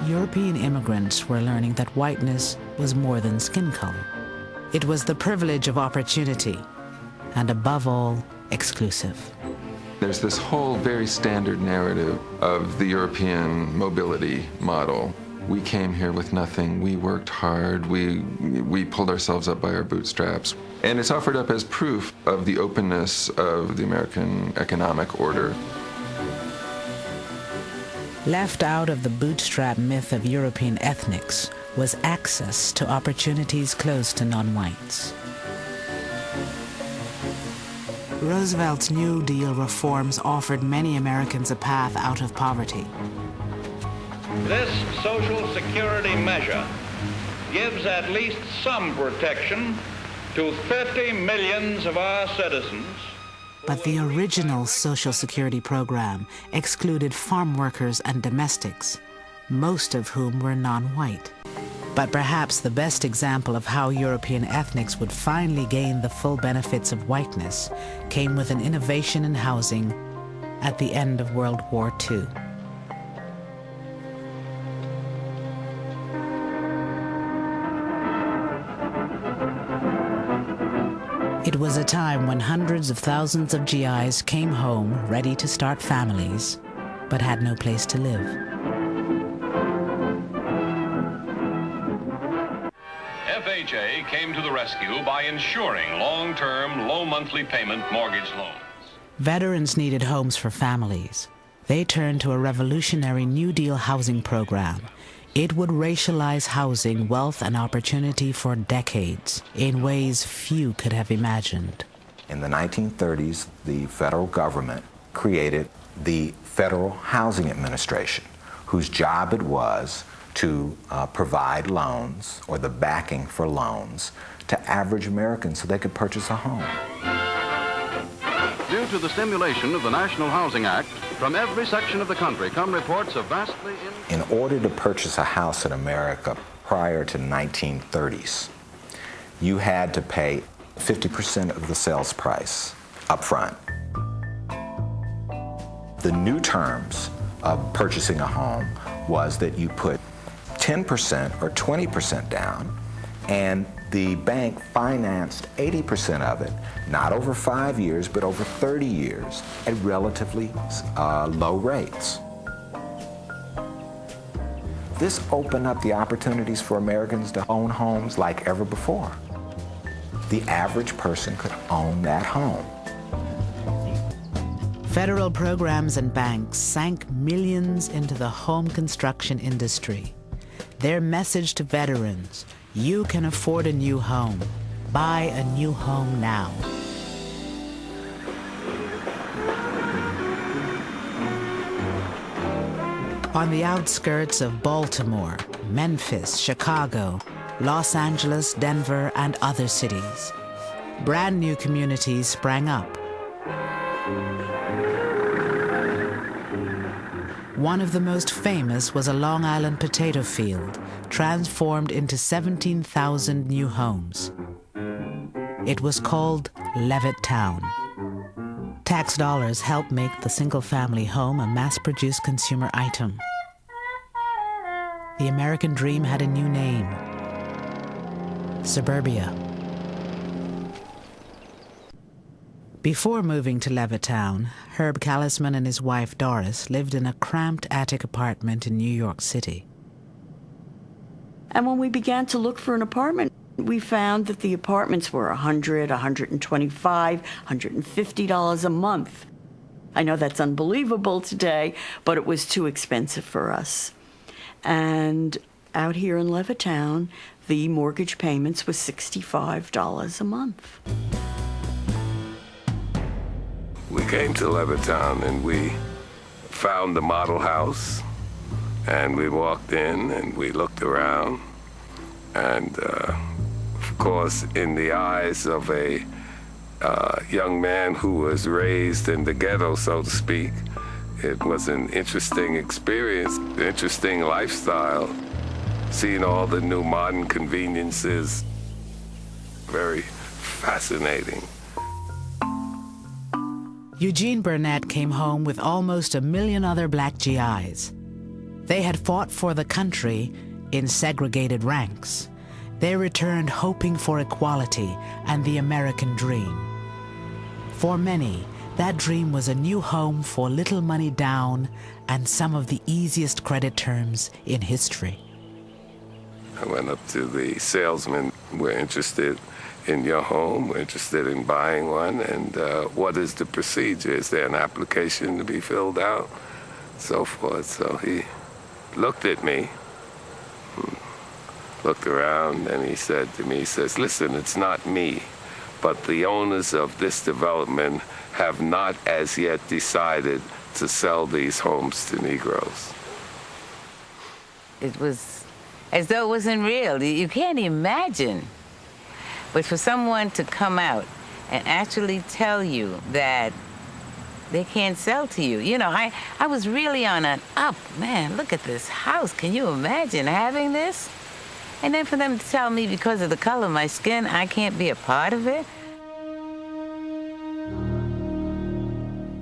European immigrants were learning that whiteness was more than skin color. It was the privilege of opportunity, and above all, exclusive. There's this whole very standard narrative of the European mobility model. We came here with nothing, we worked hard, we pulled ourselves up by our bootstraps. And it's offered up as proof of the openness of the American economic order. Left out of the bootstrap myth of European ethnics was access to opportunities closed to non-whites. Roosevelt's New Deal reforms offered many Americans a path out of poverty. This Social Security measure gives at least some protection to 30 million of our citizens. But the original Social Security program excluded farm workers and domestics, most of whom were non-white. But perhaps the best example of how European ethnics would finally gain the full benefits of whiteness came with an innovation in housing at the end of World War II. It was a time when hundreds of thousands of GIs came home ready to start families, but had no place to live. FHA came to the rescue by insuring long-term, low monthly payment mortgage loans. Veterans needed homes for families. They turned to a revolutionary New Deal housing program. It would racialize housing, wealth, and opportunity for decades in ways few could have imagined. In the 1930s, the federal government created the Federal Housing Administration, whose job it was to provide loans, or the backing for loans, to average Americans so they could purchase a home. Due to the stimulation of the National Housing Act, from every section of the country come reports of vastly... In order to purchase a house in America prior to the 1930s, you had to pay 50% of the sales price up front. The new terms of purchasing a home was that you put 10% or 20% down, and the bank financed 80% of it, not over 5 years, but over 30 years at relatively low rates. This opened up the opportunities for Americans to own homes like ever before. The average person could own that home. Federal programs and banks sank millions into the home construction industry. Their message to veterans: you can afford a new home. Buy a new home now. On the outskirts of Baltimore, Memphis, Chicago, Los Angeles, Denver, and other cities, brand new communities sprang up. One of the most famous was a Long Island potato field, transformed into 17,000 new homes. It was called Levittown. Tax dollars helped make the single-family home a mass-produced consumer item. The American dream had a new name: suburbia. Before moving to Levittown, Herb Callisman and his wife Doris lived in a cramped attic apartment in New York City. And when we began to look for an apartment, we found that the apartments were $100, $125, $150 a month. I know that's unbelievable today, but it was too expensive for us. And out here in Levittown, the mortgage payments was $65 a month. We came to Levittown and we found the model house, and we walked in and we looked around, and of course, in the eyes of a young man who was raised in the ghetto, so to speak, it was an interesting experience, interesting lifestyle, seeing all the new modern conveniences, very fascinating. Eugene Burnett came home with almost 1 million other black GIs. They had fought for the country in segregated ranks. They returned hoping for equality and the American dream. For many, that dream was a new home for little money down and some of the easiest credit terms in history. I went up to the salesman. We're interested in your home. We're interested in buying one. And what is the procedure? Is there an application to be filled out? So forth. So he looked at me, looked around, and he said to me, he says, listen, it's not me, but the owners of this development have not as yet decided to sell these homes to Negroes. It was as though it wasn't real. You can't imagine. But for someone to come out and actually tell you that they can't sell to you, you know, I was really on an up. Man, look at this house. Can you imagine having this? And then for them to tell me because of the color of my skin, I can't be a part of it.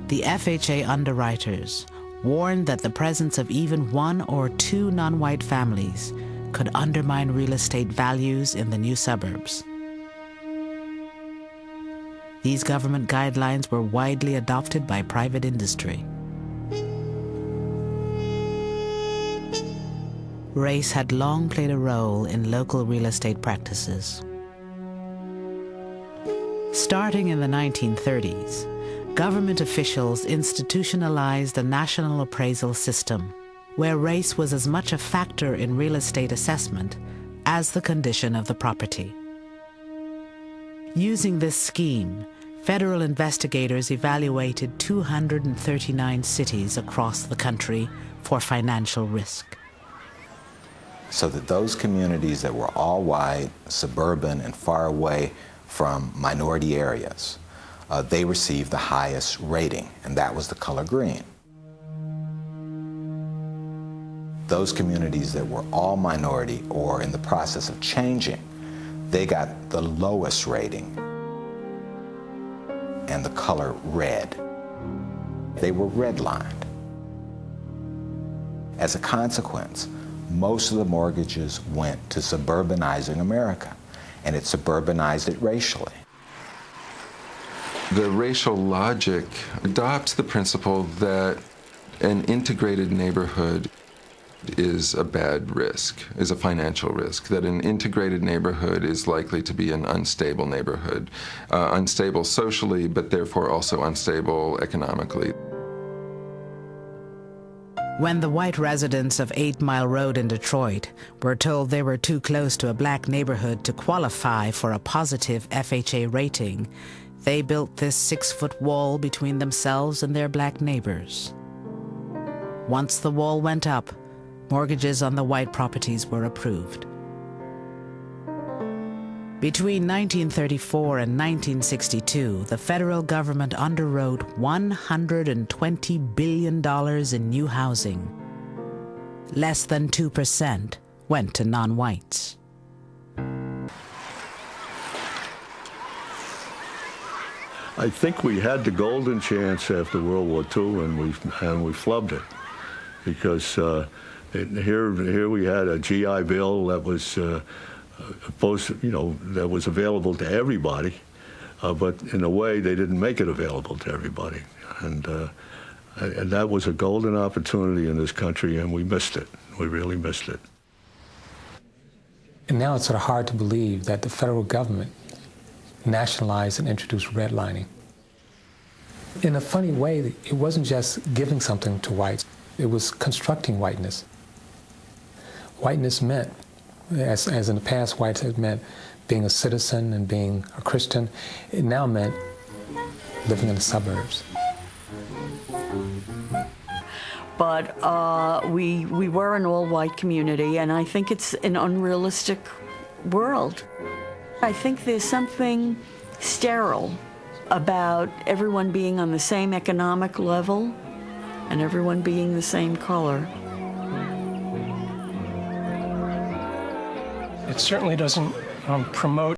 The FHA underwriters warned that the presence of even 1 or 2 non-white families could undermine real estate values in the new suburbs. These government guidelines were widely adopted by private industry. Race had long played a role in local real estate practices. Starting in the 1930s, government officials institutionalized a national appraisal system where race was as much a factor in real estate assessment as the condition of the property. Using this scheme, federal investigators evaluated 239 cities across the country for financial risk. So that those communities that were all white, suburban, and far away from minority areas, they received the highest rating, and that was the color green. Those communities that were all minority or in the process of changing, they got the lowest rating and the color red. They were redlined. As a consequence, most of the mortgages went to suburbanizing America, and it suburbanized it racially. The racial logic adopts the principle that an integrated neighborhood is a bad risk, is a financial risk, that an integrated neighborhood is likely to be an unstable neighborhood, unstable socially, but therefore also unstable economically. When the white residents of 8 Mile Road in Detroit were told they were too close to a black neighborhood to qualify for a positive FHA rating, they built this 6-foot wall between themselves and their black neighbors. Once the wall went up, mortgages on the white properties were approved. Between 1934 and 1962, the federal government underwrote $120 billion in new housing. Less than 2% went to non-whites. I think we had the golden chance after World War II, and we flubbed it, because here we had a GI Bill that was that was available to everybody, but in a way they didn't make it available to everybody, and that was a golden opportunity in this country, and we missed it. We really missed it. And now it's sort of hard to believe that the federal government nationalized and introduced redlining. In a funny way, it wasn't just giving something to whites, it was constructing whiteness. Whiteness meant, as in the past whites had meant being a citizen and being a Christian, it now meant living in the suburbs. But we were an all-white community, and I think it's an unrealistic world. I think there's something sterile about everyone being on the same economic level and everyone being the same color. It certainly doesn't promote